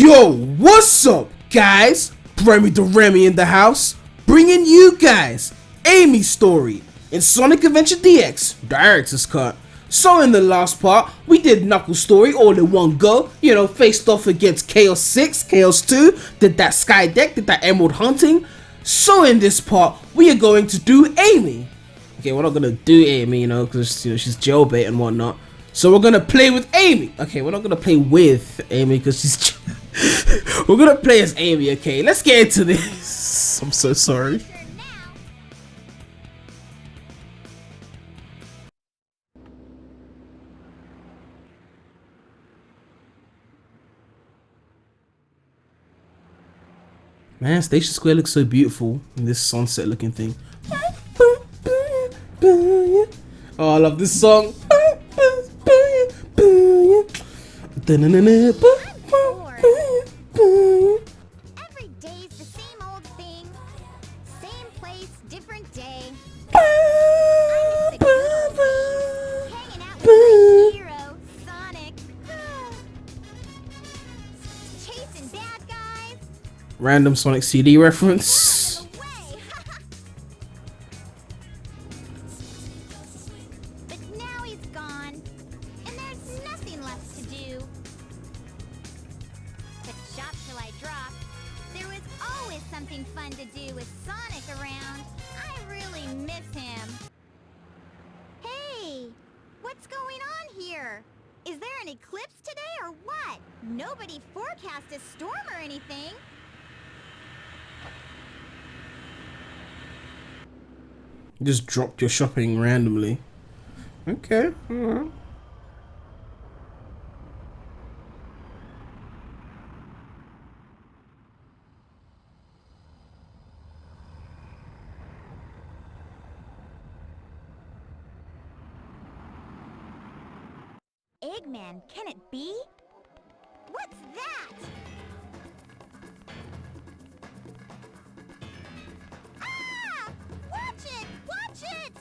Yo, what's up, guys? Premydaremy in the house, bringing you guys Amy's story in Sonic Adventure DX Director's Cut. So in the last part, we did Knuckles' story all in one go, faced off against Chaos 6, Chaos 2, did that Sky Deck, did that Emerald Hunting. So in this part, we are going to do Amy. Okay, we're not gonna do Amy, because she's jailbait and whatnot. So we're gonna play with Amy. Okay, we're not gonna play with Amy because she's we're gonna play as Amy. Okay, let's get into this. I'm so sorry. Man, Station Square looks so beautiful in this sunset looking thing. Oh, I love this song. Every day's the same old thing, same place, different day. I miss the good old days, hanging out with my hero, Sonic. Chasing bad guys. Random Sonic CD reference. But now he's gone, and there's nothing left to do. But shop till I drop. There was always something fun to do with Sonic around. I really miss him. Hey, what's going on here? Is there an eclipse today or what? Nobody forecast a storm or anything. Just dropped your shopping randomly. Okay, alright. Eggman, can it be? What's that? Ah! Watch it! Watch it!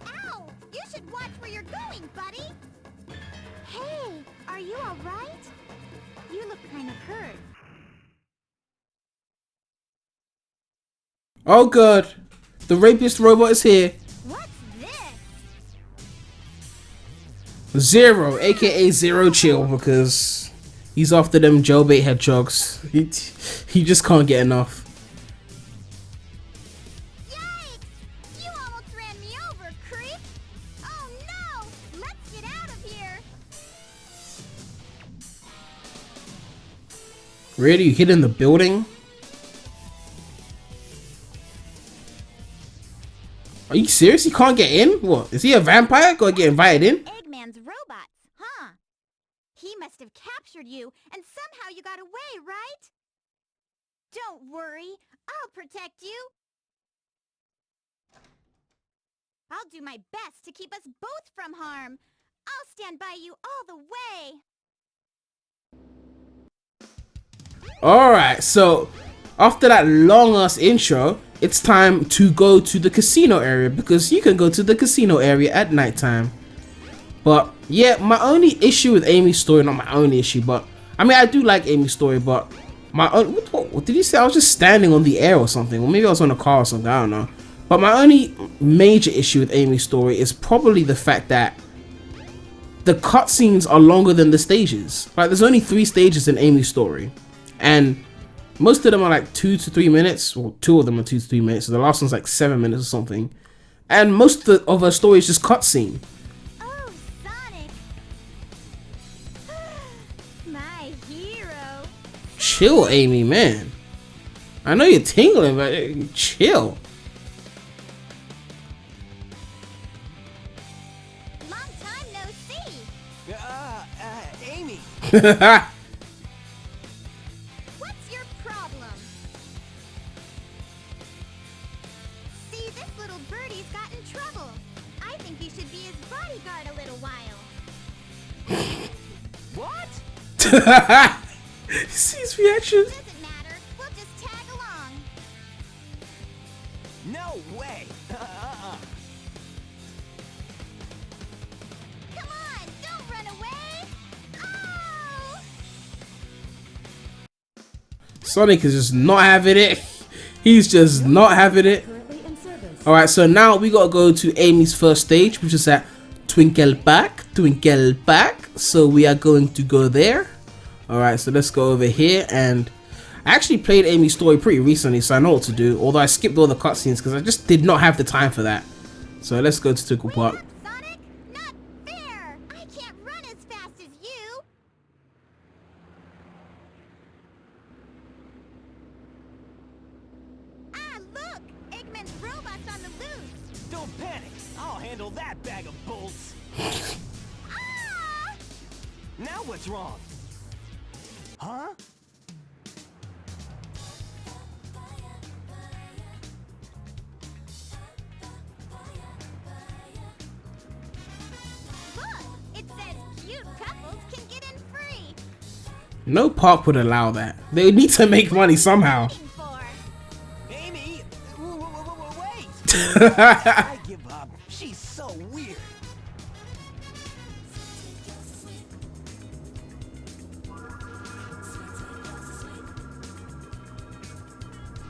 Ow! You should watch where you're going, buddy! Hey, are you alright? You look kind of hurt. Oh god, the rapist robot is here. What's this? Zero, aka Zero Chill, because he's after them jailbait hedgehogs. He just can't get enough. Yikes! You almost ran me over, creep! Oh no! Let's get out of here! Really, you hid in the building? Are you serious? He can't get in? What? Is he a vampire? Gotta get invited in? Eggman's robots, huh? He must have captured you, and somehow you got away, right? Don't worry, I'll protect you. I'll do my best to keep us both from harm. I'll stand by you all the way. Alright, so after that long ass intro, it's time to go to the casino area because you can go to the casino area at nighttime. But yeah, my only issue with Amy's story, not my only issue, but I mean I do like Amy's story, but my own, what did you say? I was just standing on the air or something, or maybe I was on a car or something, I don't know. But my only major issue with Amy's story is probably the fact that the cutscenes are longer than the stages. Like there's only 3 stages in Amy's story, and most of them are like 2 to 3 minutes. Well, 2 of them are 2 to 3 minutes. So the last one's like 7 minutes or something. And most of her story is just cutscene. Oh, Sonic! My hero! Chill, Amy, man. I know you're tingling, but chill. Long time no see! Amy. What's your problem? See, this little birdie's got in trouble. I think you should be his bodyguard a little while. What? See his reaction? Doesn't matter. We'll just tag along. No way. Come on, don't run away. Oh! Sonic is just not having it. He's just not having it. Alright, so now we gotta go to Amy's first stage, which is at Twinkle Park. So we are going to go there. Alright, so let's go over here, and I actually played Amy's story pretty recently, so I know what to do. Although I skipped all the cutscenes because I just did not have the time for that. So let's go to Twinkle Park. Sonic, not fair. I can't run as fast as you. Ah, look! Eggman's robot's on the loose. Don't panic. I'll handle that bag of bolts. Ah! Now what's wrong? Huh? Look! It says cute couples can get in free. No park would allow that. They would need to make money somehow. Waiting for. Amy, wait! I give up. She's so weird.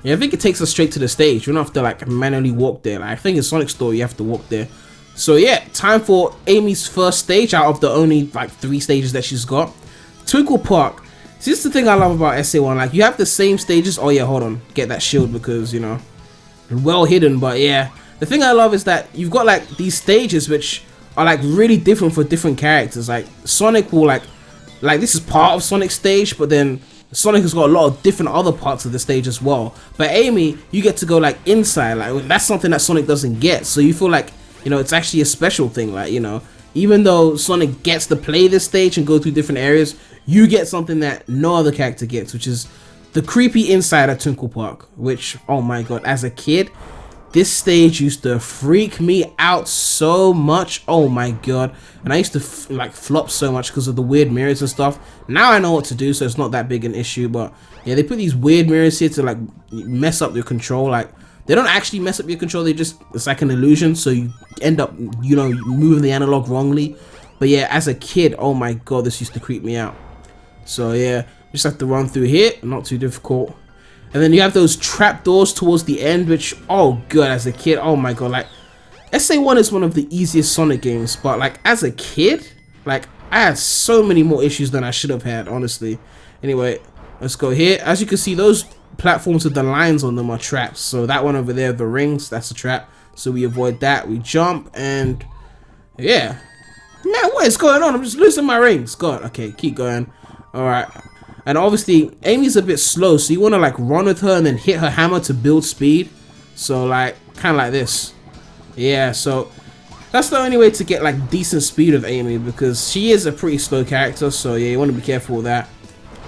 Yeah, I think it takes us straight to the stage. You don't have to like manually walk there. Like, I think in Sonic Story you have to walk there. So yeah, time for Amy's first stage out of the only like 3 stages that she's got. Twinkle Park. See, this is the thing I love about SA1. Like, you have the same stages. Oh yeah, hold on. Get that shield because, you know, well hidden. But yeah, the thing I love is that you've got like these stages which are like really different for different characters. Like Sonic will like this is part of Sonic's stage, but then Sonic has got a lot of different other parts of the stage as well. But Amy, you get to go like inside. Like, that's something that Sonic doesn't get. So you feel like, you know, it's actually a special thing. Like, you know, even though Sonic gets to play this stage and go through different areas, you get something that no other character gets, which is the creepy inside of Twinkle Park. Which, oh my god, as a kid, this stage used to freak me out so much. Oh my god. And I used to like flop so much because of the weird mirrors and stuff. Now I know what to do, so it's not that big an issue. But yeah, they put these weird mirrors here to like mess up your control. Like, they don't actually mess up your control, they just, it's like an illusion, so you end up, you know, moving the analog wrongly. But yeah, as a kid, oh my god, this used to creep me out. So yeah, just have to run through here, not too difficult. And then you have those trap doors towards the end, which, oh god, as a kid, oh my god, like, SA1 is one of the easiest Sonic games, but like, as a kid, like, I had so many more issues than I should have had, honestly. Anyway, let's go here. As you can see, those platforms with the lines on them are traps. So that one over there, the rings, that's a trap. So we avoid that, we jump, and yeah. Man, what is going on? I'm just losing my rings. God, okay, keep going. Alright. And obviously, Amy's a bit slow, so you want to like run with her and then hit her hammer to build speed. So like, kind of like this. Yeah, so that's the only way to get like decent speed with Amy, because she is a pretty slow character. So yeah, you want to be careful with that.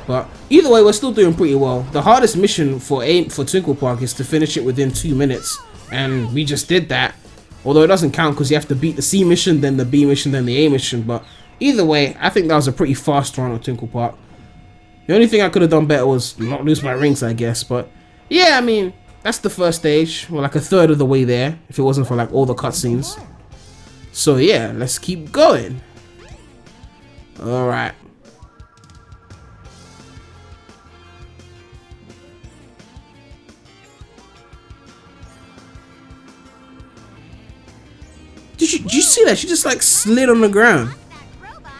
But either way, we're still doing pretty well. The hardest mission for Twinkle Park is to finish it within 2 minutes, and we just did that. Although it doesn't count because you have to beat the C mission, then the B mission, then the A mission. But either way, I think that was a pretty fast run of Twinkle Park. The only thing I could have done better was not lose my rings, I guess. But yeah, I mean, that's the first stage. We're like a third of the way there, if it wasn't for like all the cutscenes. So yeah, let's keep going. Alright. Did you see that? She just like slid on the ground. That robot.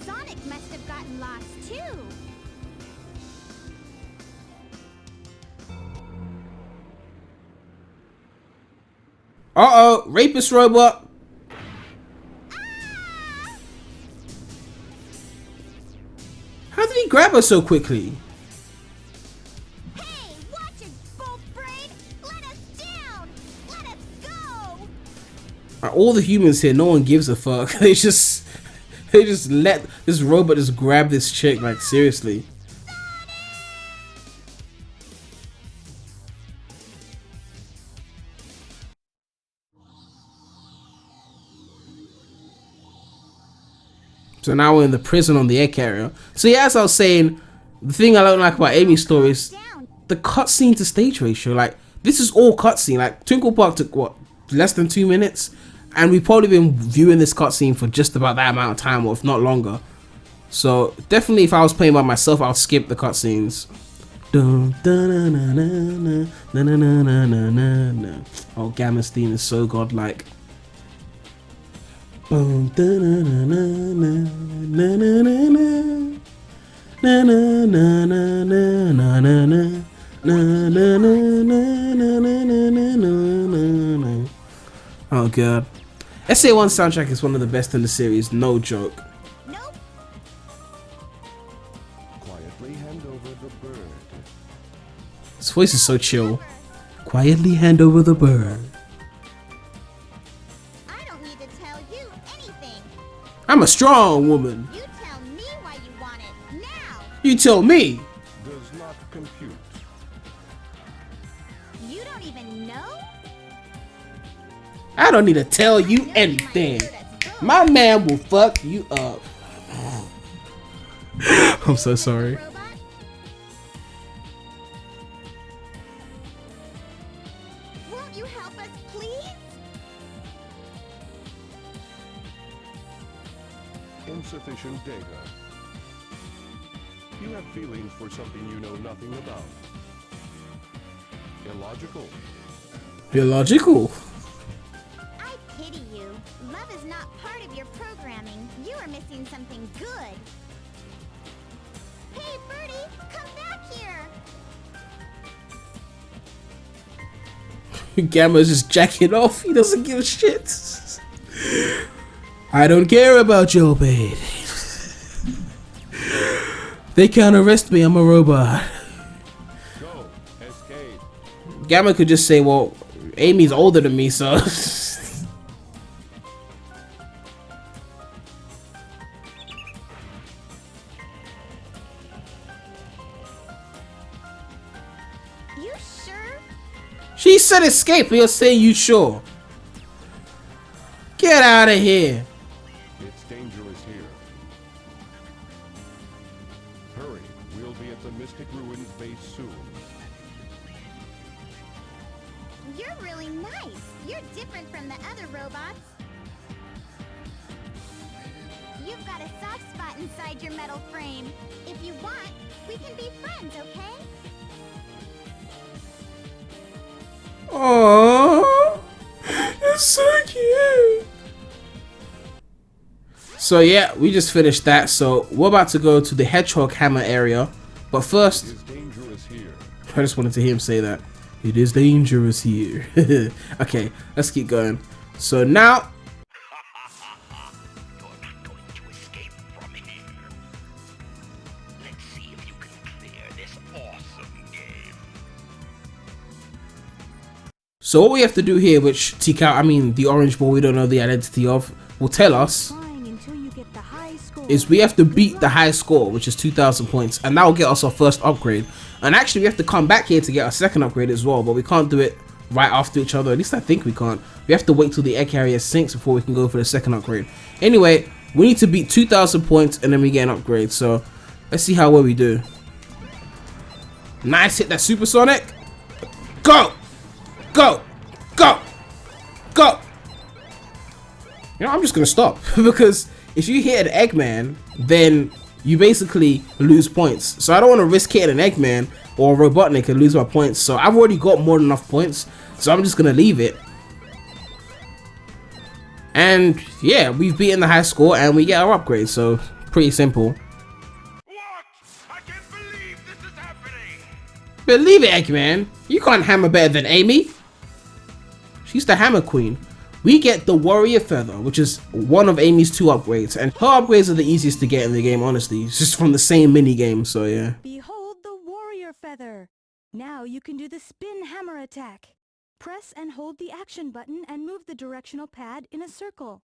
Sonic must have gotten lost too. Uh-oh, rapist robot. How did he grab her so quickly? Hey, watch it, Bolt Brain! Let us down! Let us go! All the humans here, no one gives a fuck. They just let this robot just grab this chick, like seriously. So now we're in the prison on the air carrier. So yeah, as I was saying, the thing I don't like about Amy's story is the cutscene to stage ratio. Like, this is all cutscene. Like, Twinkle Park took what, less than 2 minutes, and we've probably been viewing this cutscene for just about that amount of time, or if not longer. So definitely, if I was playing by myself, I'll skip the cutscenes. Oh, Gamma's theme is so godlike. Oh god. SA1 soundtrack is one of the best in the series, no joke. Nope. Quietly hand over the bird. His voice is so chill. Quietly hand over the bird. I don't need to tell you anything. I'm a strong woman. You tell me why you want it now. You tell me. Does not compute. You don't even know? I don't need to tell you anything. My man will fuck you up. I'm so sorry. Robot? Won't you help us, please? Insufficient data. You have feelings for something you know nothing about. Illogical. Illogical. I pity you. Love is not part of your programming. You are missing something good. Hey, Birdie, come back here. Gamma's just jacking off. He doesn't give a shit. I don't care about your baby. They can't arrest me. I'm a robot. Go. Escape. Gamma could just say, well, Amy's older than me, so. You sure? She said escape, but you're saying you sure. Get out of here. It's dangerous here. Hurry. We'll be at the Mystic Ruins base soon. You're really nice. You're different from the other robots. You've got a soft spot inside your metal frame. If you want, we can be friends, okay? Aww, it's so cute. So yeah, we just finished that. So we're about to go to the Hedgehog hammer area. But first, It's dangerous here. I just wanted to hear him say that. It is dangerous here. Okay, let's keep going. So now, You're not going to escape from here. Let's see if you can clear this awesome game. so what we have to do here, which Tikal, I mean the orange ball we don't know the identity of, will tell us, Flying until you get the high score. is we have to beat the high score, which is 2,000 points, and that will get us our first upgrade. And actually we have to come back here to get our second upgrade as well, but we can't do it right after each other. At least I think we can't. We have to wait till the egg carrier sinks before we can go for the second upgrade. Anyway, we need to beat 2,000 points and then we get an upgrade. So let's see how well we do. Nice, hit that supersonic. Go, go, go, go. You know, I'm just gonna stop because if you hit an Eggman, then you basically lose points. So I don't want to risk hitting an Eggman or a Robotnik and lose my points. So I've already got more than enough points, so I'm just gonna leave it. And yeah, we've beaten the high score and we get our upgrade. So pretty simple. What? I can't believe this is happening. Believe it, Eggman. You can't hammer better than Amy. She's the hammer queen. We get the warrior feather, which is one of Amy's 2 upgrades, and her upgrades are the easiest to get in the game, honestly. It's just from the same mini game, so yeah. Behold the warrior feather. Now you can do the spin hammer attack. Press and hold the action button and move the directional pad in a circle.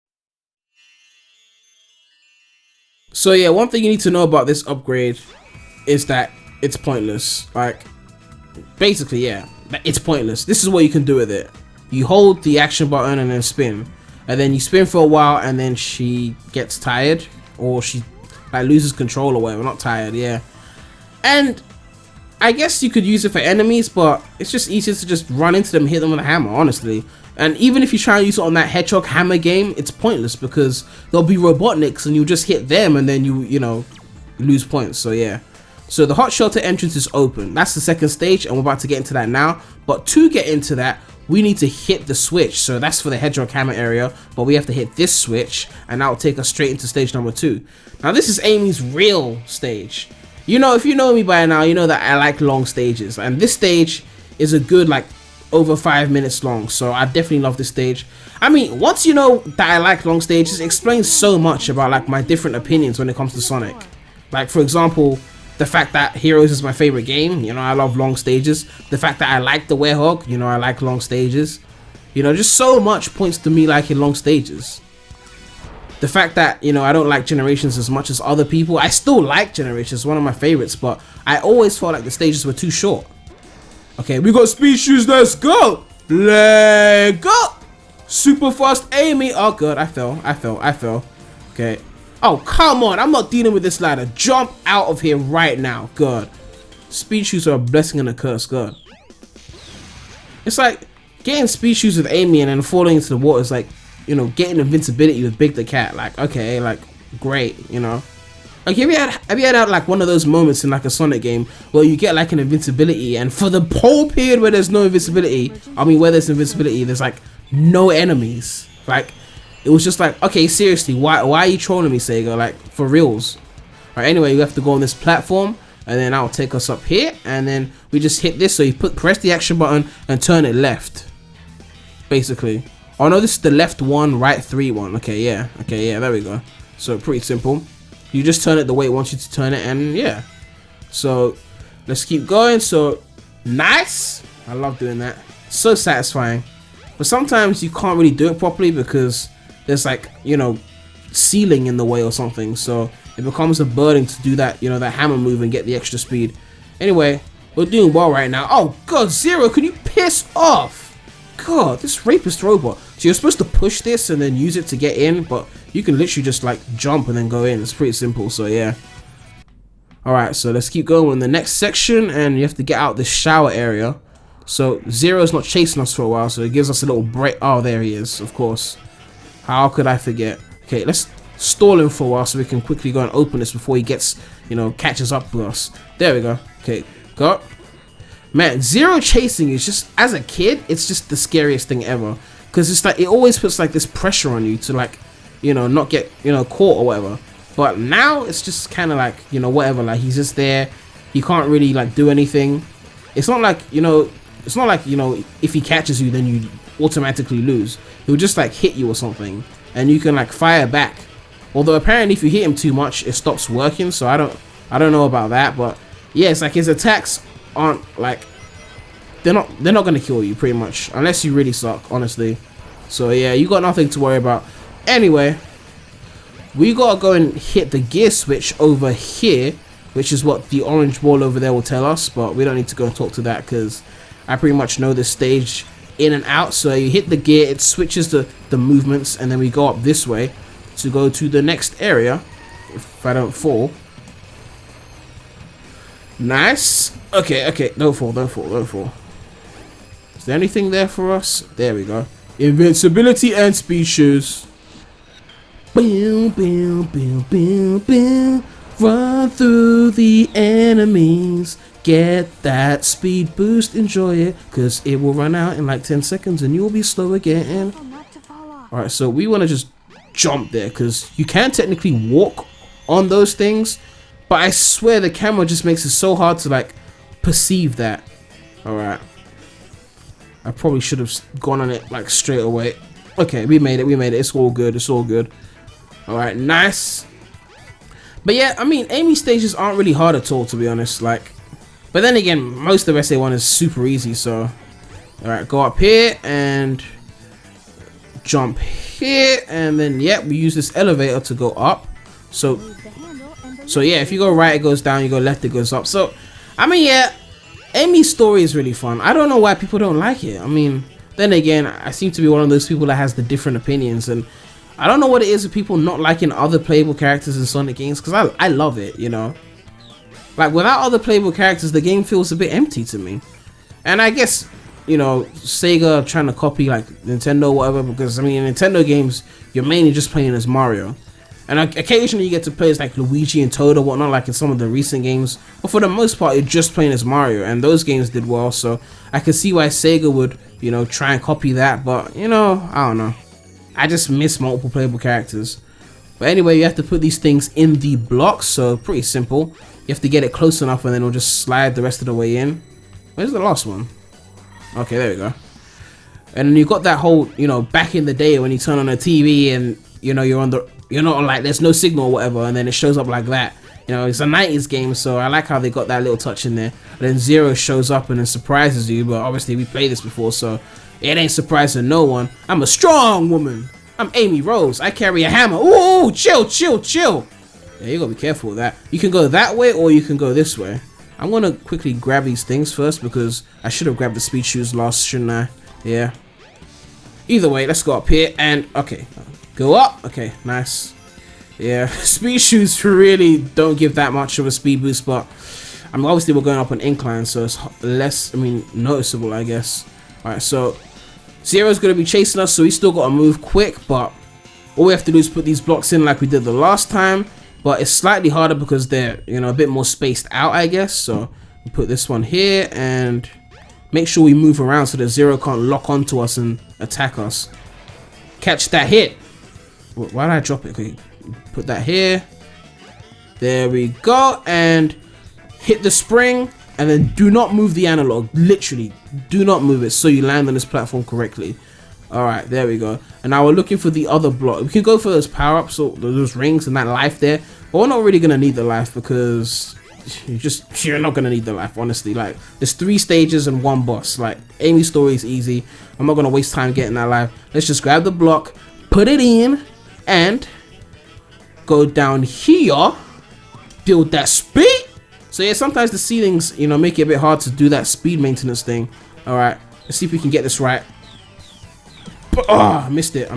So yeah, one thing you need to know about this upgrade is that it's pointless. Like, basically, yeah, it's pointless. This is what you can do with it. You hold the action button and then spin, and then you spin for a while, and then she gets tired, or she like loses control or whatever. Not tired, yeah. And I guess you could use it for enemies, but it's just easier to just run into them, hit them with a hammer. Honestly, And even if you try and use it on that Hedgehog hammer game, it's pointless because there'll be Robotniks and you'll just hit them and then you know, lose points. So yeah. So the hot shelter entrance is open. That's the second stage and we're about to get into that now. But to get into that, we need to hit the switch. So that's for the Hedgehog hammer area, but we have to hit this switch and that will take us straight into stage number 2. Now this is Amy's real stage. You know, if you know me by now, you know that I like long stages, and this stage is a good like over 5 minutes long, so I definitely love this stage. I mean, once you know that I like long stages, it explains so much about like my different opinions when it comes to Sonic. Like for example, the fact that Heroes is my favorite game, you know, I love long stages. The fact that I like the Werehog, you know, I like long stages. You know, just so much points to me liking long stages. The fact that, you know, I don't like Generations as much as other people. I still like Generations, one of my favorites, but I always felt like the stages were too short. Okay, we got speed shoes, let's go! Let go! Super fast Amy. Oh god, I fell. Okay. Oh, come on, I'm not dealing with this ladder. Jump out of here right now, god. Speed shoes are a blessing and a curse, god. It's like getting speed shoes with Amy and then falling into the water is like, you know, getting invincibility with Big the Cat. Like, okay, like, great, you know. Like, have you had like one of those moments in like a Sonic game where you get like an invincibility, and for the whole period where there's no invincibility, where there's invincibility, there's like no enemies. Like, it was just like, okay, seriously, why are you trolling me, Sega? Like, for reals. Right, anyway, you have to go on this platform, and then that'll take us up here, and then we just hit this. So you press the action button and turn it left, basically. Oh no, this is the left 1, right 3 one. Okay, yeah, there we go. So pretty simple. You just turn it the way it wants you to turn it, and yeah. So let's keep going. So nice. I love doing that. So satisfying. But sometimes you can't really do it properly because there's like, you know, ceiling in the way or something. So it becomes a burden to do that, you know, that hammer move and get the extra speed. Anyway, we're doing well right now. Oh god, Zero, can you piss off? God, this rapist robot. So you're supposed to push this and then use it to get in, but you can literally just like jump and then go in. It's pretty simple, so yeah. Alright, so let's keep going in the next section, and you have to get out this shower area. So Zero's not chasing us for a while, so it gives us a little break. Oh, there he is, of course. How could I forget? Okay, let's stall him for a while so we can quickly go and open this before he gets, you know, catches up with us. There we go. Okay, go. Man, Zero chasing is just, as a kid, it's just the scariest thing ever. Because it's like, it always puts like this pressure on you to like, you know, not get, you know, caught or whatever. But now it's just kind of like, you know, whatever, like he's just there. He can't really like do anything. It's not like, you know, if he catches you, then you automatically lose. He'll just like hit you or something, and you can like fire back. Although apparently if you hit him too much, it stops working. So I don't know about that, but yeah, it's like his attacks aren't like, they're not gonna kill you pretty much unless you really suck, honestly. So yeah, you got nothing to worry about. Anyway, we gotta go and hit the gear switch over here, which is what the orange ball over there will tell us, but we don't need to go and talk to that because I pretty much know this stage in and out. So you hit the gear, it switches the movements, and then we go up this way to go to the next area if I don't fall. Nice. Okay, don't fall. Is there anything there for us? There we go. Invincibility and speed shoes. Boom, boom, boom, boom, boom. Run through the enemies. Get that speed boost. Enjoy it, because it will run out in like 10 seconds and you'll be slow again. Alright, so we want to just jump there, because you can technically walk on those things, but I swear the camera just makes it so hard to like perceive that. Alright. I probably should have gone on it like straight away. Okay, we made it. It's all good. Alright, nice. But yeah, I mean, Amy stages aren't really hard at all, to be honest. Like, but then again, most of SA1 is super easy, so. Alright, go up here and jump here, and then yeah, we use this elevator to go up. So yeah, if you go right, it goes down. You go left, it goes up. So, I mean, yeah, Amy's story is really fun. I don't know why people don't like it. I mean, then again, I seem to be one of those people that has the different opinions, and I don't know what it is with people not liking other playable characters in Sonic games, because I love it, you know. Like, without other playable characters, the game feels a bit empty to me. And I guess you know, Sega trying to copy like Nintendo or whatever, because I mean in Nintendo games you're mainly just playing as Mario, and occasionally you get to play as like Luigi and Toad or whatnot, like in some of the recent games, but for the most part you're just playing as Mario, and those games did well, so I can see why Sega would, you know, try and copy that. But you know, I don't know, I just miss multiple playable characters. But anyway, you have to put these things in the blocks, so pretty simple. You have to get it close enough and then it'll just slide the rest of the way in. Where's the last one? Okay, there we go. And then you got that whole, you know, back in the day when you turn on a TV and, you know, you're not like, there's no signal or whatever, and then it shows up like that. You know, it's a 90s game, so I like how they got that little touch in there. And then Zero shows up and then surprises you, but obviously we played this before, so it ain't surprising no one. I'm a strong woman. I'm Amy Rose. I carry a hammer. Ooh, chill, chill, chill. Yeah, you gotta be careful with that. You can go that way or you can go this way. I'm gonna quickly grab these things first because I should have grabbed the speed shoes last, shouldn't I? Yeah. Either way, let's go up here and okay, go up. Okay, nice. Yeah, speed shoes really don't give that much of a speed boost, but I mean obviously we're going up an incline, so it's less, I mean, noticeable, I guess. All right, so Zero's gonna be chasing us, so we still gotta move quick, but all we have to do is put these blocks in like we did the last time, but it's slightly harder because they're, you know, a bit more spaced out, I guess. So we put this one here and make sure we move around so that Zero can't lock onto us and attack us. Catch that hit. Why did I drop it? Okay, put that here. There we go, and hit the spring. And then do not move the analog, literally do not move it so you land on this platform correctly. Alright, there we go. And now we're looking for the other block. We can go for those power-ups or those rings and that life there, but we're not really gonna need the life because you're not gonna need the life, honestly. Like, there's 3 stages and 1 boss. Like, Amy's story is easy. I'm not gonna waste time getting that life. Let's just grab the block, put it in, and go down here, build that speed. So yeah, sometimes the ceilings, you know, make it a bit hard to do that speed maintenance thing. All right, let's see if we can get this right. Oh, I missed it.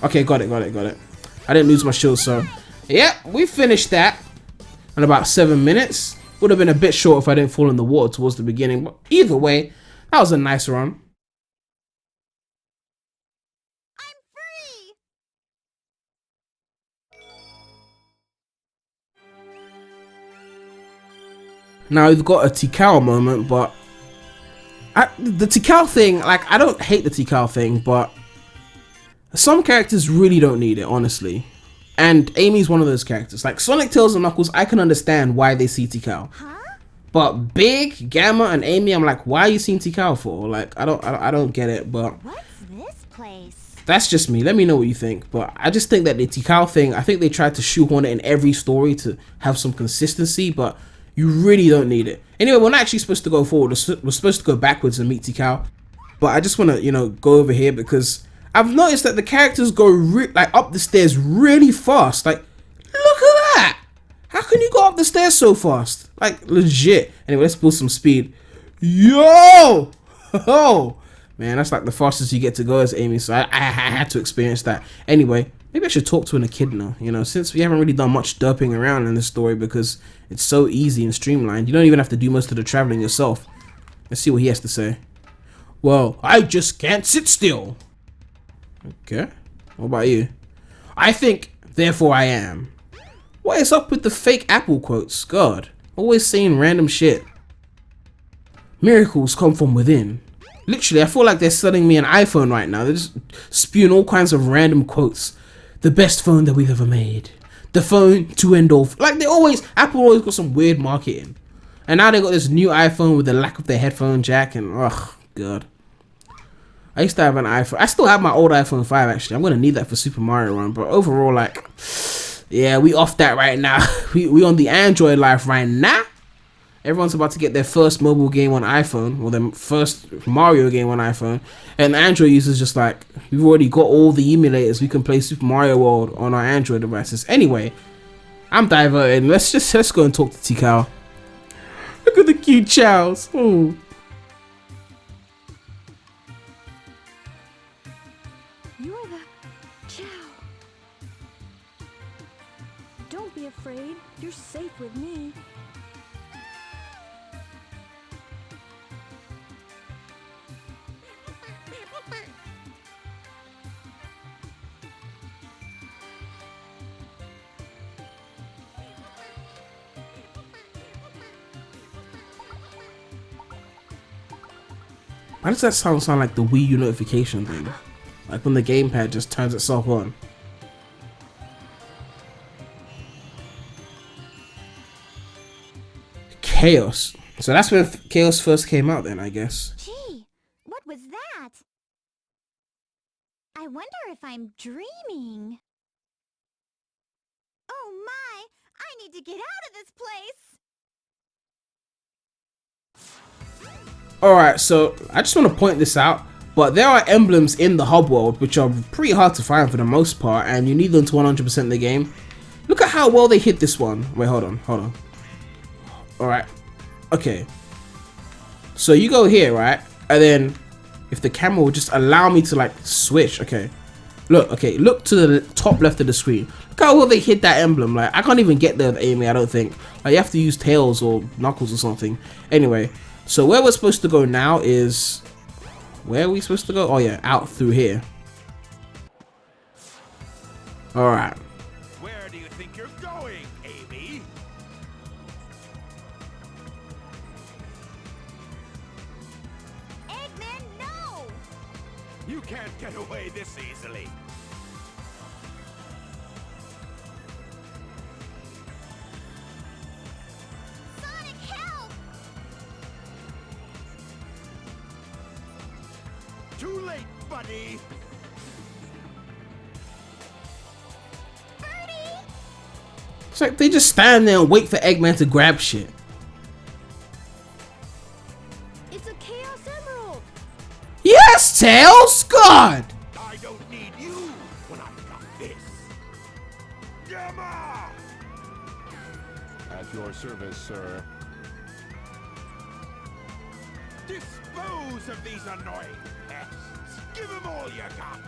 Okay, got it. I didn't lose my shield, so yeah, we finished that in about 7 minutes. Would have been a bit short if I didn't fall in the water towards the beginning, but either way, that was a nice run. I'm free! Now we've got a Tikal moment, but the Tikal thing, like, I don't hate the Tikal thing, but some characters really don't need it, honestly. And Amy's one of those characters. Like Sonic, Tails, and Knuckles, I can understand why they see Tikal. Huh? But Big, Gamma, and Amy, I'm like, why are you seeing Tikal for? Like, I don't get it, but What's this place? that's just me. Let me know what you think. But I just think that the Tikal thing, I think they tried to shoehorn it in every story to have some consistency, but you really don't need it. Anyway, we're not actually supposed to go forward. We're supposed to go backwards and meet Tikal. But I just want to, you know, go over here because I've noticed that the characters go like up the stairs really fast. Like, look at that. How can you go up the stairs so fast? Like, legit. Anyway, let's build some speed. Yo! Oh! Man, that's like the fastest you get to go as Amy, so I had to experience that. Anyway, maybe I should talk to an echidna, you know, since we haven't really done much derping around in this story because it's so easy and streamlined. You don't even have to do most of the traveling yourself. Let's see what he has to say. Well, I just can't sit still. Okay, what about you? I think, therefore I am. What is up with the fake Apple quotes? God, always saying random shit. Miracles come from within. Literally, I feel like they're selling me an iPhone right now. They're just spewing all kinds of random quotes. The best phone that we've ever made. The phone to end all. Like, Apple always got some weird marketing. And now they got this new iPhone with the lack of the headphone jack and, ugh, God. I used to have an iPhone. I still have my old iPhone 5, actually. I'm going to need that for Super Mario Run. But overall, like, yeah, we off that right now. we on the Android life right now. Everyone's about to get their first mobile game on iPhone, or their first Mario game on iPhone, and Android users just like, we've already got all the emulators, we can play Super Mario World on our Android devices. Anyway, I'm diverted. Let's go and talk to Tikal. Look at the cute chows. Oh. You're the Chow. Don't be afraid. You're safe with me. Why does that sound like the Wii U notification thing? Like when the gamepad just turns itself on. Chaos. So that's when Chaos first came out then, I guess. Gee, what was that? I wonder if I'm dreaming. Oh my, I need to get out of this place. Alright, so I just want to point this out, but there are emblems in the hub world which are pretty hard to find for the most part, and you need them to 100% the game. Look at how well they hit this one. Wait, hold on. Alright, okay. So you go here, right? And then if the camera will just allow me to like switch, okay. Look to the top left of the screen. Look how well they hit that emblem. Like, I can't even get there with Amy, I don't think. Like, you have to use Tails or Knuckles or something. Anyway, so where we're supposed to go now is... Where are we supposed to go? Oh yeah, out through here. Alright. Where do you think you're going, Amy? Eggman, no! You can't get away this easily. Sonic, help! Too late, buddy. Birdie! It's like they just stand there and wait for Eggman to grab shit. It's a Chaos Emerald! Yes, Tails! God! I don't need you when I've got this. Gamma! At your service, sir. Dispose of these annoying pests. Give them all you got.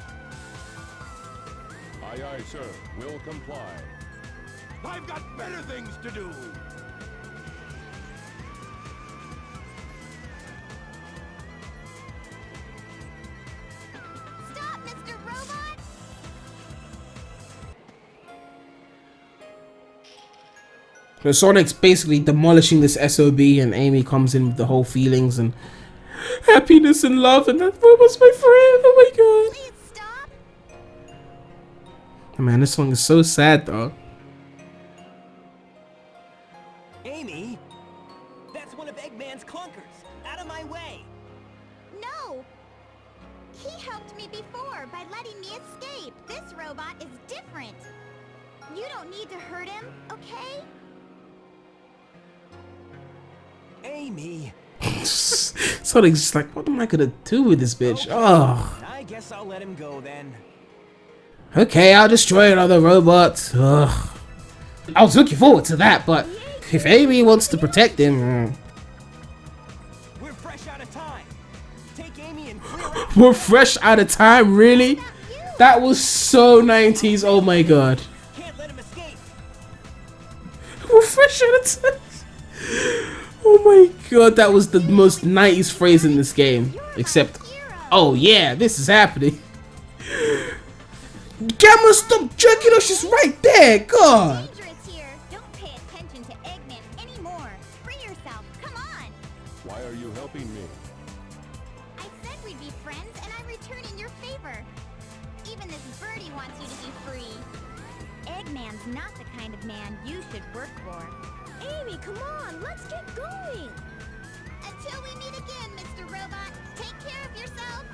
Aye, aye, sir. Will comply. I've got better things to do. Stop, Mr. Robot! So Sonic's basically demolishing this SOB, and Amy comes in with the whole feelings and happiness and love, and that was my friend. Oh my god. Please stop! Oh, man, this song is so sad though. Amy, that's one of Eggman's clunkers. Out of my way. No! He helped me before by letting me escape. This robot is different. You don't need to hurt him, okay? Amy. Sonic's just like, what am I gonna do with this bitch? Oh. I guess I'll let him go then. Okay, I'll destroy another robot. Ugh. I was looking forward to that, but if Amy wants to protect him... We're fresh out of time. Take Amy and clear out. We're fresh out of time, really? That was so 90s, oh my god. Can't let him escape. We're fresh out of time. Oh my god, that was the most 90s phrase in this game. Except, oh yeah, this is happening. Gamma, stop jerking us, she's right there, god. Dangerous here. Don't pay attention to Eggman anymore. Free yourself. Come on. Why are you helping me? I said we'd be friends, and I'm returning your favor. Even this birdie wants you to be free. Eggman's not the kind of man you should work for. Amy, come on, let's get going! Until we meet again, Mr. Robot, take care of yourself.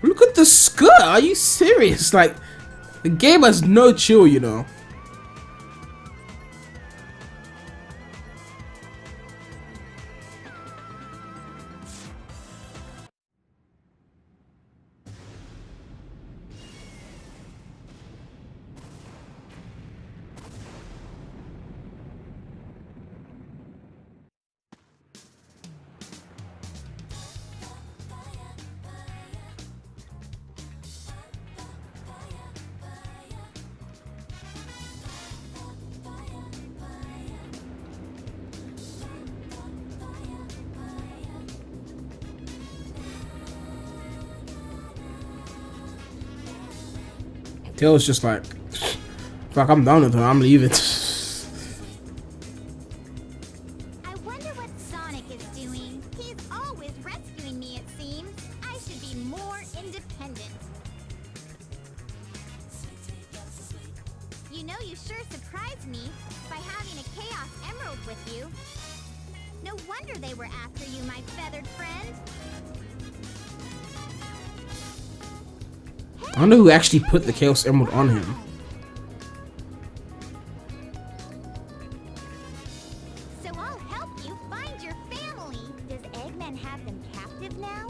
Look at the skirt, are you serious? Like, the game has no chill, you know. Tails just like, fuck, I'm done with her, I'm leaving. know you sure surprised me by having a Chaos Emerald with you. No wonder they were after you, my feathered friend. I wonder who actually put the Chaos Emerald on him. So I'll help you find your family. Does Eggman have them captive now?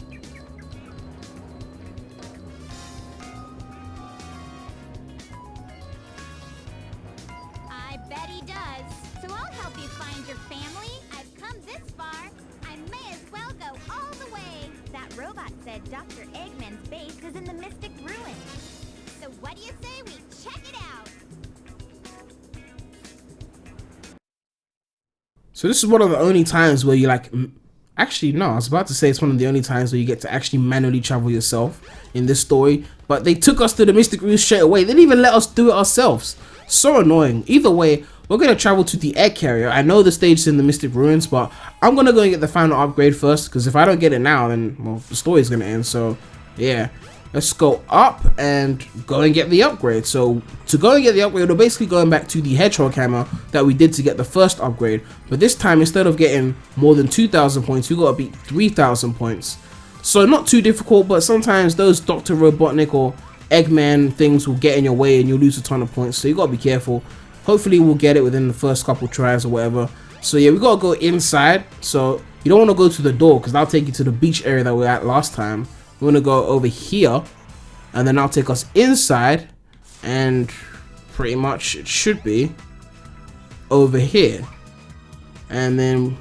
I bet he does. So I'll help you find your family. I've come this far. I may as well go all the way. That robot said Dr. Eggman's base is in the Mystic Ruins. So what do you say we check it out? So this is one of the only times where you like, actually no, I was about to say it's one of the only times where you get to actually manually travel yourself in this story, but they took us to the Mystic Ruins straight away. They didn't even let us do it ourselves. So annoying. Either way, we're going to travel to the egg carrier. I know the stage is in the Mystic Ruins, but I'm going to go and get the final upgrade first, because if I don't get it now, then, well, the story's going to end. So, yeah. Let's go up and go and get the upgrade. So, to go and get the upgrade, we're basically going back to the Hedgehog hammer that we did to get the first upgrade. But this time, instead of getting more than 2,000 points, we got to beat 3,000 points. So, not too difficult, but sometimes those Dr. Robotnik or Eggman things will get in your way and you'll lose a ton of points. So, you got to be careful. Hopefully we'll get it within the first couple tries or whatever. So yeah, we gotta go inside. So you don't want to go to the door, because that'll take you to the beach area that we were at last time. We want to go over here, and then that'll take us inside, and pretty much it should be over here. And then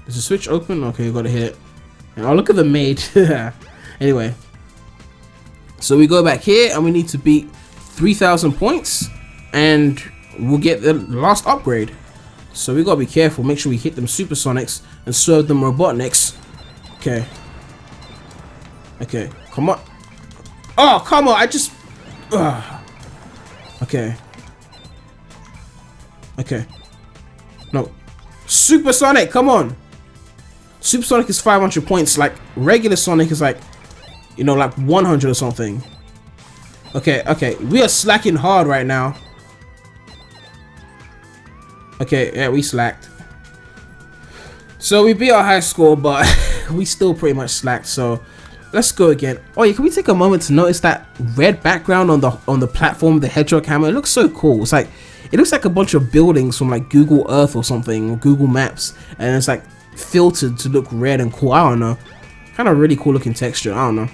is the switch open? Okay, you gotta hit it. And oh, look at the maid. Anyway, so we go back here and we need to beat 3,000 points, and we'll get the last upgrade. So we gotta be careful, make sure we hit them supersonics and serve them robotniks. Okay. Okay, come on. Oh, come on, I just... Okay. Okay. No. Supersonic, come on. Supersonic is 500 points, like regular Sonic is like, you know, like 100 or something. Okay, okay, we are slacking hard right now. Okay, yeah, we slacked. So we beat our high score, but we still pretty much slacked. So let's go again. Oh yeah, can we take a moment to notice that red background on the platform of the Hedgehog hammer? It looks so cool. It's like, it looks like a bunch of buildings from like Google Earth or something, or Google Maps, and it's like filtered to look red and cool. I don't know, kind of really cool looking texture. I don't know.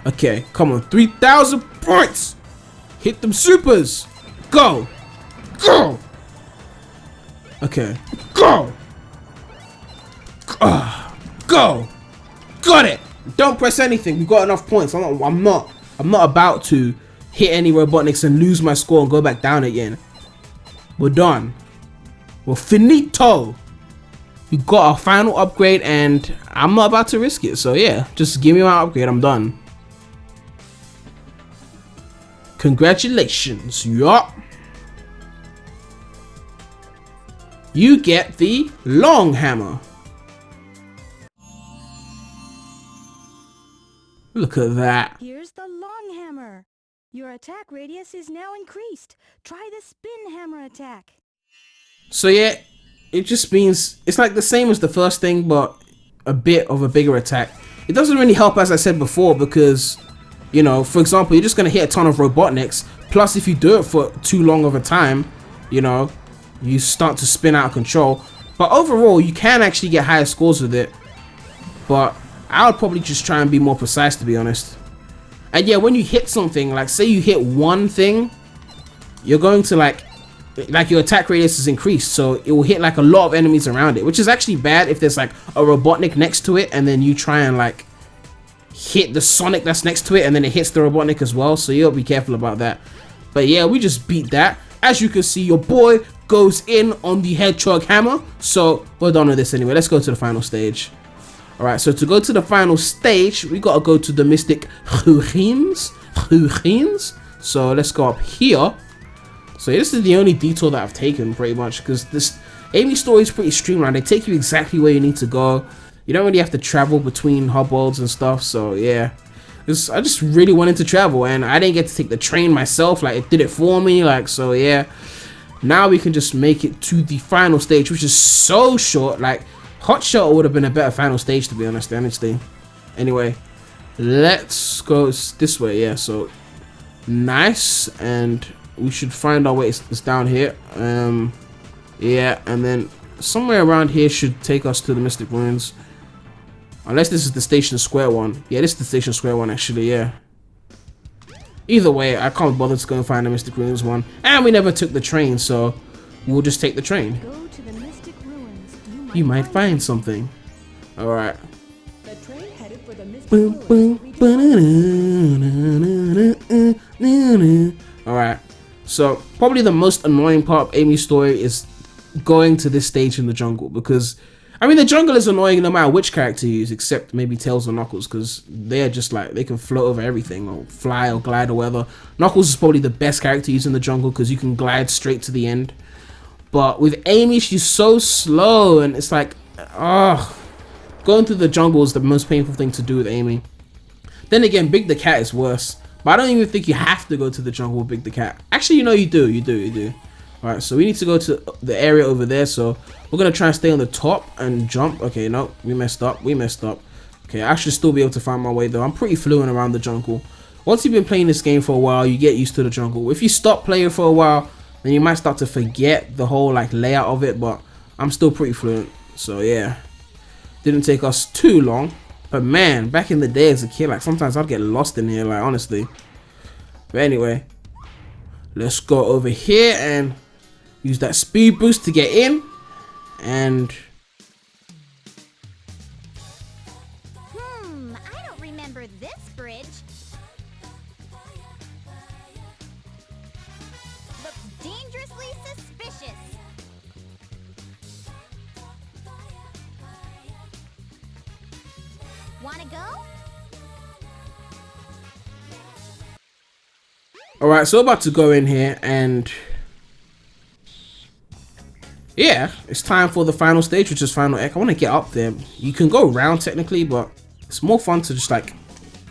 Okay, come on, 3,000 points. Hit them supers. Go, go. Okay, go! Go! Got it! Don't press anything, we got enough points. I'm not about to hit any Robotniks and lose my score and go back down again. We're done. We're finito! We got our final upgrade and I'm not about to risk it. So yeah, just give me my upgrade, I'm done. Congratulations, yup! You get the long hammer. Look at that. Here's the long hammer. Your attack radius is now increased. Try the spin hammer attack. So yeah, it just means it's like the same as the first thing, but a bit of a bigger attack. It doesn't really help, as I said before, because, you know, for example, you're just going to hit a ton of Robotniks. Plus, if you do it for too long of a time, you know, you start to spin out of control. But overall, you can actually get higher scores with it. But I would probably just try and be more precise, to be honest. And yeah, when you hit something, like say you hit one thing, you're going to like your attack radius is increased, so it will hit like a lot of enemies around it, which is actually bad if there's like a Robotnik next to it and then you try and like hit the Sonic that's next to it and then it hits the Robotnik as well. So you'll be careful about that. But yeah, we just beat that. As you can see, your boy goes in on the Hedgehog hammer. So we're done with this anyway. Let's go to the final stage. Alright, so to go to the final stage, we gotta go to the Mystic Ruins. So let's go up here. So this is the only detour that I've taken pretty much, because this Amy story is pretty streamlined. They take you exactly where you need to go. You don't really have to travel between hub worlds and stuff. So yeah, because I just really wanted to travel, and I didn't get to take the train myself. Like, it did it for me. Like, so yeah. Now we can just make it to the final stage, which is so short. Like, Hot Shot would have been a better final stage, to be honest, honestly. Anyway, let's go this way. Yeah, so nice, and we should find our way. It's down here. Yeah, and then somewhere around here should take us to the Mystic Ruins. Unless this is the Station Square one. Yeah, this is the Station Square one, actually, yeah. Either way, I can't bother to go and find the Mystic Ruins one. And we never took the train, so we'll just take the train. Go to the Mystic Ruins. You might find something. Alright. The train headed for the Mystic Boom, boom. Alright. So, probably the most annoying part of Amy's story is going to this stage in the jungle, because I mean, the jungle is annoying no matter which character you use, except maybe Tails or Knuckles, because they're just like, they can float over everything, or fly or glide or whatever. Knuckles is probably the best character used in the jungle, because you can glide straight to the end. But with Amy, she's so slow, and it's like, going through the jungle is the most painful thing to do with Amy. Then again, Big the Cat is worse, but I don't even think you have to go to the jungle with Big the Cat. Actually, you know, you do. Alright, so we need to go to the area over there, so we're going to try and stay on the top and jump. Okay, no, we messed up. Okay, I should still be able to find my way, though. I'm pretty fluent around the jungle. Once you've been playing this game for a while, you get used to the jungle. If you stop playing for a while, then you might start to forget the whole, like, layout of it, but I'm still pretty fluent. So, yeah. Didn't take us too long. But, man, back in the day as a kid, like, sometimes I'd get lost in here, like, honestly. But anyway, let's go over here and use that speed boost to get in, and I don't remember this bridge. Looks dangerously suspicious. Wanna go? alright, so we're about to go in here, and yeah, it's time for the final stage, which is Final Egg. I want to get up there. You can go around technically, but it's more fun to just like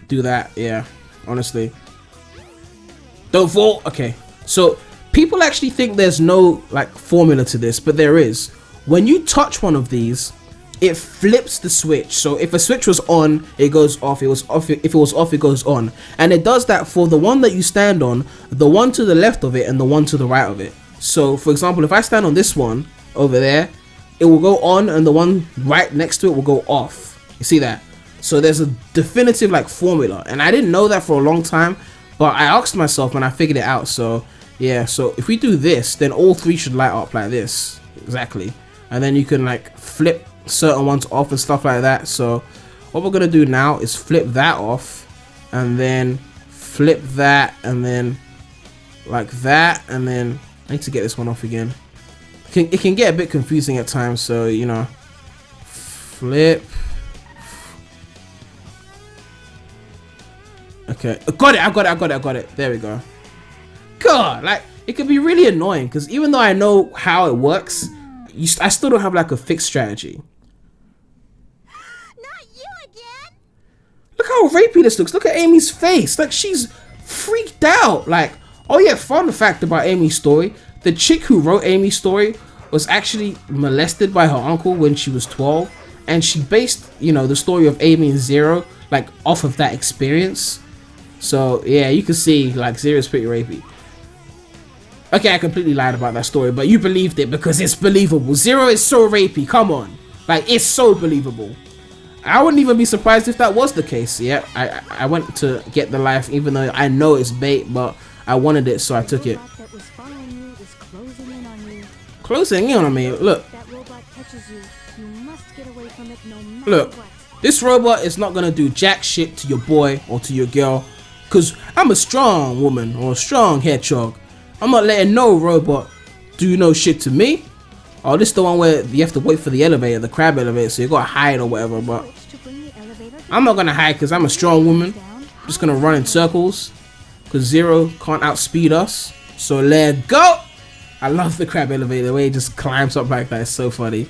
do that. Yeah, honestly. Don't fall. Okay, so people actually think there's no like formula to this, but there is. When you touch one of these, it flips the switch. So if a switch was on, it goes off. It was off. If it was off, it goes on. And it does that for the one that you stand on, the one to the left of it, and the one to the right of it. So for example, if I stand on this one over there, it will go on, and the one right next to it will go off. You see that? So there's a definitive like formula, and I didn't know that for a long time, but I asked myself and I figured it out. So yeah, so if we do this, then all three should light up like this, exactly, and then you can like flip certain ones off and stuff like that. So what we're gonna do now is flip that off, and then flip that, and then like that, and then I need to get this one off again. It can get a bit confusing at times, so you know, flip. Okay, I got it. There we go. God, like it can be really annoying because even though I know how it works, I still don't have like a fixed strategy. Not you again! Look how rapey this looks. Look at Amy's face. Like she's freaked out. Like, oh yeah, fun fact about Amy's story. The chick who wrote Amy's story was actually molested by her uncle when she was 12, and she based, you know, the story of Amy and Zero like off of that experience. So yeah, you can see like Zero's pretty rapey. Okay, I completely lied about that story, but you believed it because it's believable. Zero is so rapey, come on. Like, it's so believable. I wouldn't even be surprised if that was the case. Yeah, I went to get the life even though I know it's bait, but I wanted it, so I took it. Closing in on me. Look. Look. This robot is not gonna do jack shit to your boy or to your girl, cause I'm a strong woman or a strong hedgehog. I'm not letting no robot do no shit to me. Oh, this is the one where you have to wait for the elevator, the crab elevator, so you gotta hide or whatever. But I'm not gonna hide cause I'm a strong woman. I'm just gonna run in circles, cause Zero can't outspeed us. So let go. I love the crab elevator, the way it just climbs up like that. It's so funny.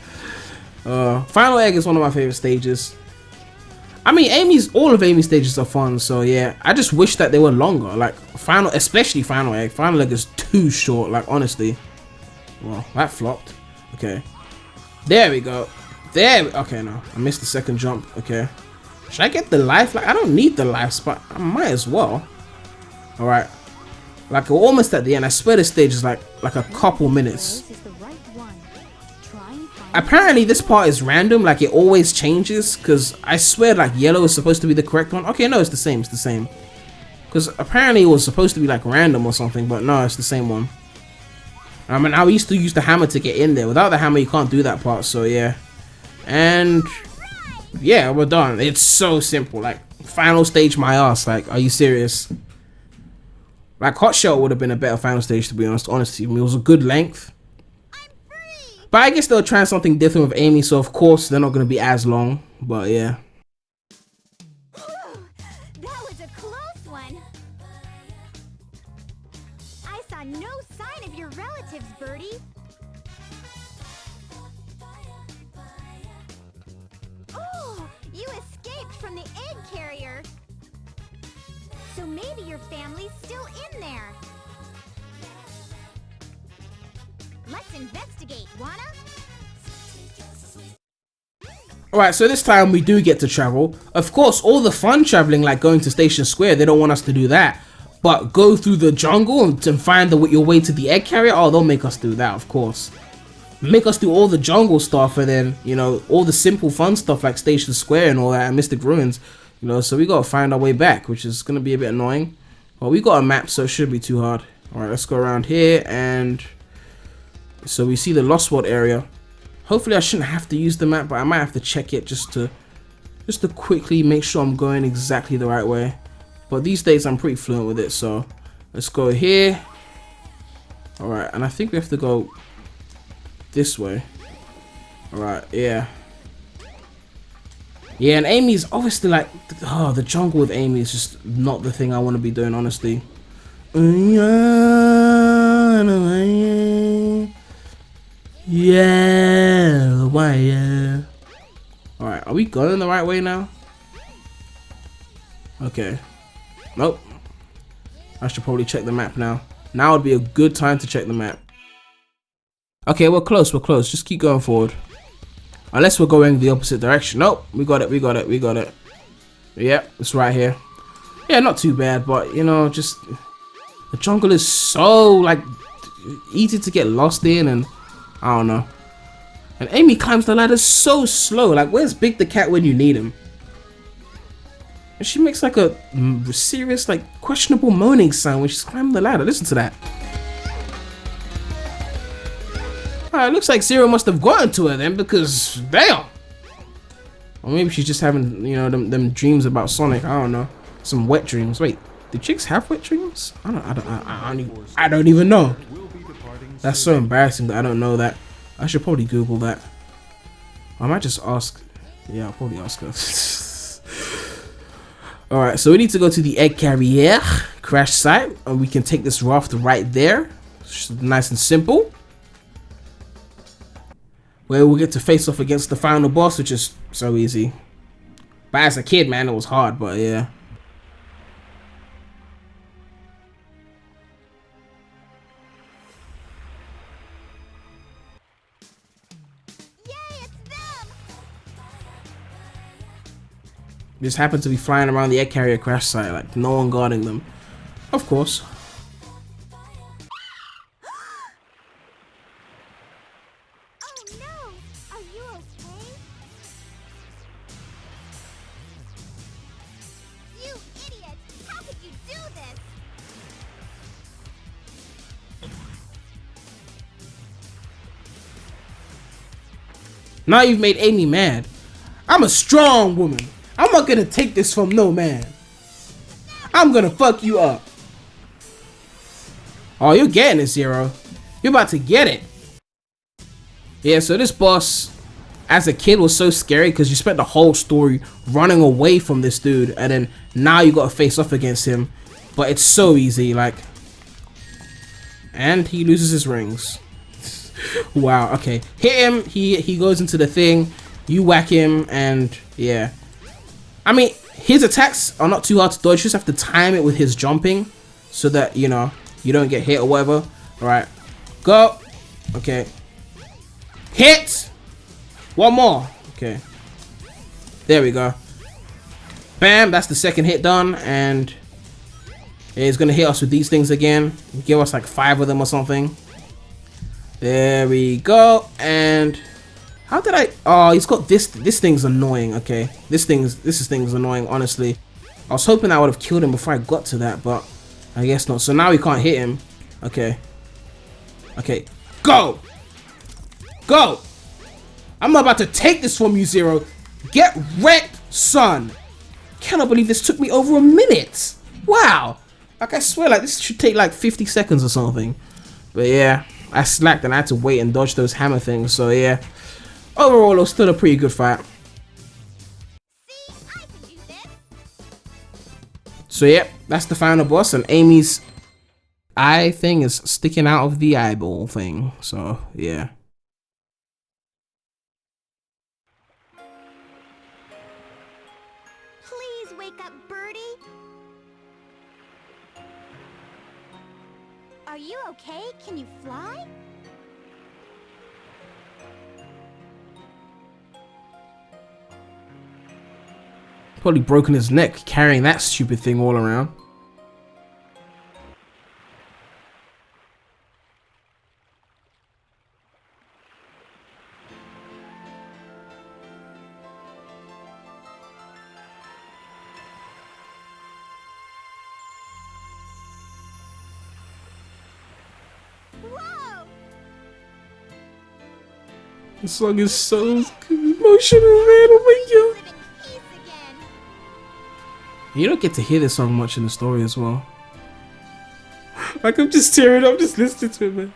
Final Egg is one of my favorite stages. I mean, all of Amy's stages are fun, so yeah. I just wish that they were longer. Like final, especially final egg. Final egg is too short. Like honestly. Well, that flopped. Okay. There we go. Okay, no, I missed the second jump. Okay. Should I get the life? Like I don't need the life, but I might as well. All right. Like we're almost at the end. I swear the stage is like a couple minutes. Apparently this part is random, like it always changes, because I swear like yellow is supposed to be the correct one. Okay, no, it's the same, because apparently it was supposed to be like random or something, but no, it's the same one. I mean, I used to use the hammer to get in there. Without the hammer you can't do that part, so yeah. And yeah, we're done. It's so simple. Like final stage my ass. Like, are you serious? Like Hot Shell would have been a better final stage, to be honest. Honestly, I mean, it was a good length. But I guess they'll try something different with Amy, so of course they're not going to be as long. But yeah. That was a close one. I saw no sign of your relatives, Birdie. Oh, you escaped from the egg carrier. So maybe your family's still in there. Let's investigate, wanna? Alright, so this time we do get to travel. Of course, all the fun traveling, like going to Station Square, they don't want us to do that. But go through the jungle and find your way to the egg carrier, oh, they'll make us do that, of course. Make us do all the jungle stuff, and then, you know, all the simple fun stuff like Station Square and all that, and Mystic Ruins. You know, so we gotta find our way back, which is gonna be a bit annoying. Well, we got a map, so it shouldn't be too hard. Alright, let's go around here, and so we see the Lost World area. Hopefully I shouldn't have to use the map, but I might have to check it just to quickly make sure I'm going exactly the right way. But these days I'm pretty fluent with it, so let's go here. Alright, and I think we have to go this way. Alright, yeah. Yeah, and Amy's obviously like, oh, the jungle with Amy is just not the thing I want to be doing, honestly. Yeah, why? Yeah. All right, are we going the right way now? Okay. Nope. I should probably check the map now. Now would be a good time to check the map. Okay, we're close. We're close. Just keep going forward. Unless we're going the opposite direction. Nope. We got it. We got it. We got it. Yep, it's right here. Yeah, not too bad, but you know, just the jungle is so like easy to get lost in, and I don't know. And Amy climbs the ladder so slow. Like, where's Big the Cat when you need him? And she makes like a serious, like, questionable moaning sound when she's climbing the ladder. Listen to that. Alright, looks like Zero must have gotten to her then, because damn. Or maybe she's just having, you know, them dreams about Sonic. I don't know. Some wet dreams. Wait, do chicks have wet dreams? I don't even know. That's so embarrassing that I don't know that. I should probably Google that. I might just ask. Yeah, I'll probably ask her. Alright, so we need to go to the egg carrier crash site, and we can take this raft right there. Just nice and simple. Where we'll get to face off against the final boss, which is so easy. But as a kid, man, it was hard, but yeah. Just happen to be flying around the egg carrier crash site, like no one guarding them. Of course. Oh no! Are you okay? You idiot! How could you do this? Now you've made Amy mad. I'm a strong woman. I'm not gonna take this from no man. I'm gonna fuck you up. Oh, you're getting it, Zero. You're about to get it. Yeah, so this boss, as a kid, was so scary because you spent the whole story running away from this dude, and then now you gotta face off against him. But it's so easy, like. And he loses his rings. Wow, okay. Hit him, he goes into the thing, you whack him, and yeah. I mean, his attacks are not too hard to dodge. You just have to time it with his jumping so that, you know, you don't get hit or whatever. Alright. Go. Okay. Hit! One more. Okay. There we go. Bam, that's the second hit done, and he's gonna hit us with these things again. Give us like 5 of them or something. There we go, and how did I? Oh, he's got this. This thing's annoying. Okay, this thing's annoying. Honestly, I was hoping I would have killed him before I got to that, but I guess not. So now we can't hit him. Okay. Okay, go, go. I'm not about to take this from you, Zero. Get wrecked, son. Cannot believe this took me over a minute. Wow. Like, I swear, like, this should take like 50 seconds or something. But yeah, I slacked and I had to wait and dodge those hammer things. So yeah, overall, it was still a pretty good fight. See, I can do this. So yeah, that's the final boss, and Amy's eye thing is sticking out of the eyeball thing. So yeah. Please wake up, Birdie. Are you okay? Can you fly? Probably broken his neck carrying that stupid thing all around. Whoa! This song is so emotional, man. Oh my god. Live in peace again. You don't get to hear this song much in the story as well. Like, I'm just tearing up just listening to it, man.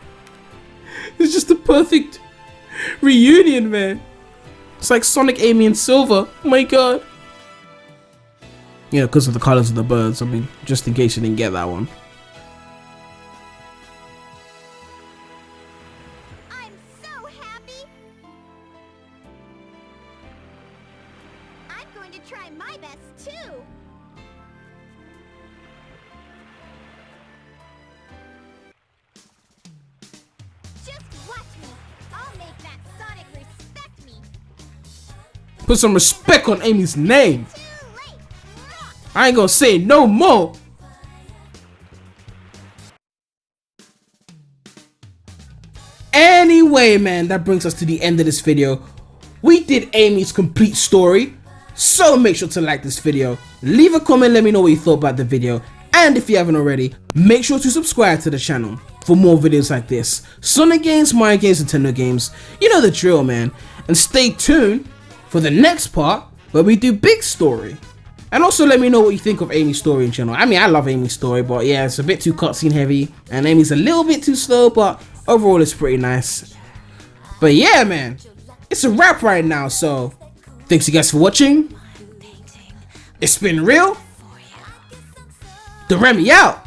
It's just the perfect reunion, man. It's like Sonic, Amy, and Silver. Oh my god. Yeah, because of the colors of the birds. I mean, just in case you didn't get that one. I'm so happy. I'm going to try my best too. Just watch me. I'll make that Sonic respect me. Put some respect on Amy's name. Too late. Rock. I ain't gonna say it no more. Anyway, man, that brings us to the end of this video. We did Amy's complete story, so make sure to like this video, leave a comment, let me know what you thought about the video, and if you haven't already, make sure to subscribe to the channel for more videos like this. Sonic games, Mario games, Nintendo games, you know the drill, man. And stay tuned for the next part where we do big story. And also let me know what you think of Amy's story in general. I mean, I love Amy's story, but yeah, it's a bit too cutscene heavy, and Amy's a little bit too slow, but overall it's pretty nice. But yeah, man, it's a wrap right now, so thanks you guys for watching. It's been real. The Remy out.